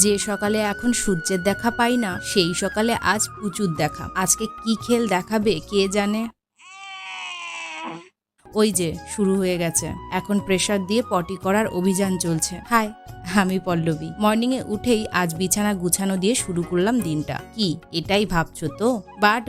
যে সকালে এখন সূর্যের দেখা পাই না, সেই সকালে আজ পুচুর দেখা। আজকে কি খেল দেখাবে কে জানে। ওই যে শুরু হয়ে গেছে, এখন প্রেসার দিয়ে পটি করার অভিযান চলছে। হাই, আমি পল্লবী। মর্নিং এ উঠেই আজ বিছানা গুছানো দিয়ে শুরু করলাম দিনটা। কি এটাই ভাবছো তো? বাট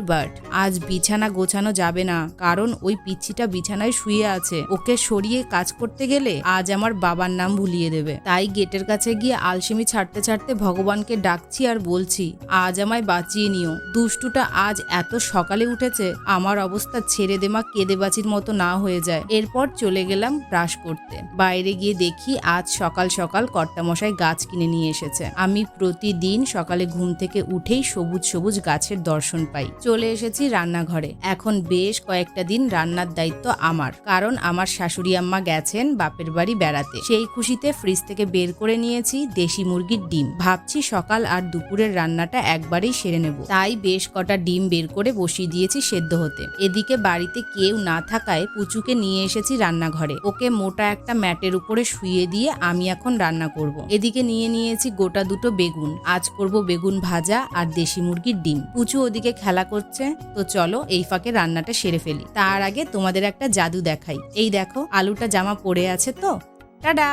আজ বিছানা গোছানো যাবে না, কারণ ওই পিচ্ছিটা বিছানায় শুয়ে আছে। ওকে সরিয়ে কাজ করতে গেলে আজ আমার বাবার নাম ভুলিয়ে দেবে। তাই গেটের কাছে গিয়ে আলসেমি ছাড়তে ছাড়তে ভগবানকে ডাকছি আর বলছি, আজ আমায় বাঁচিয়ে নিও। দুষ্টুটা আজ এত সকালে উঠেছে, আমার অবস্থা ছেড়ে দেমা কেঁদে বাঁচির মতো না হয়ে যায়। এরপর চলে গেলাম ব্রাশ করতে। বাইরে গিয়ে দেখি আজ সকাল সকাল কর্তামশাই গাছ কিনে নিয়ে এসেছে। আমি প্রতিদিন সকালে ঘুম থেকে উঠেই সবুজ সবুজ গাছের দর্শন পাই। চলে এসেছি রান্নাঘরে। এখন বেশ কয়েকটা দিন রান্নার দায়িত্ব আমার, কারণ আমার শাশুড়ি আম্মা গেছেন বাপের বাড়ি বেড়াতে। সেই খুশিতে ফ্রিজ থেকে বের করে নিয়েছি দেশি মুরগির ডিম। ভাবছি সকাল আর দুপুরের রান্নাটা একবারেই সেরে নেব। তাই বেশ কটা ডিম বের করে বসিয়ে দিয়েছি সেদ্ধ হতে। এদিকে বাড়িতে কেউ না থাকায় পুচুকে নিয়ে এসেছি রান্নাঘরে। ওকে মোটা একটা ম্যাটের উপরে শুইয়ে দিয়ে আমি এখন রান্না করব। এদিকে নিয়ে নিয়েছি গোটা দুটো বেগুন। আজ করব বেগুন ভাজা আর দেশি মুরগির ডিম। পুচু ওদিকে খেলা করছে, তো চলো এই ফাঁকে রান্নাটা সেরে ফেলি। তার আগে তোমাদের একটা জাদু দেখাই। এই দেখো, আলুটা জামা পরে আছে তো, টাডা।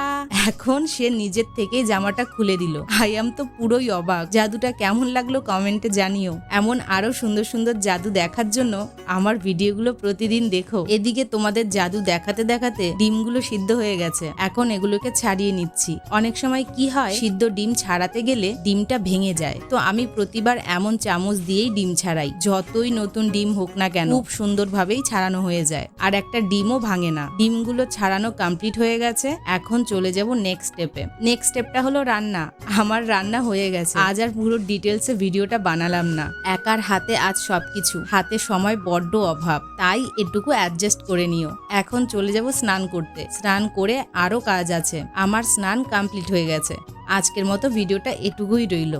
এখন সে নিজের থেকেই জামাটা খুলে দিল। আই তো পুরোই অবাক। জাদুটা কেমন লাগলো কমেন্টে জানিও। এমন আরো সুন্দর সুন্দর জাদু দেখার জন্য আমার ভিডিওগুলো প্রতিদিন দেখো। এদিকে তোমাদের জাদু দেখাতে দেখাতে ডিমগুলো সিদ্ধ হয়ে গেছে। এখন এগুলোকে ছাড়িয়ে নিচ্ছি। অনেক সময় কি হয়, সিদ্ধ ডিম ছাড়াতে গেলে ডিমটা ভেঙে যায়। তো আমি প্রতিবার এমন চামচ দিয়েই ডিম ছাড়াই। যতই নতুন ডিম হোক না কেন, খুব সুন্দরভাবেই ছাড়ানো হয়ে যায়, আর একটা ডিমও ভাঙে না। ডিমগুলো ছাড়ানো কমপ্লিট হয়ে গেছে। এখন চলে যাব নেক্সট স্টেপে। নেক্সট স্টেপটা হলো রান্না। আমার রান্না হয়ে গেছে। আজ আর পুরো ডিটেলসে ভিডিওটা বানালাম না। একার হাতে আজ সবকিছু, হাতে সময় বড্ড অভাব, তাই এটুকু অ্যাডজাস্ট করে নিও। এখন চলে যাব স্নান করতে। স্নান করে আরো কাজ আছে। আমার স্নান কমপ্লিট হয়ে গেছে। আজকের মতো ভিডিওটা এটুকুই রইল।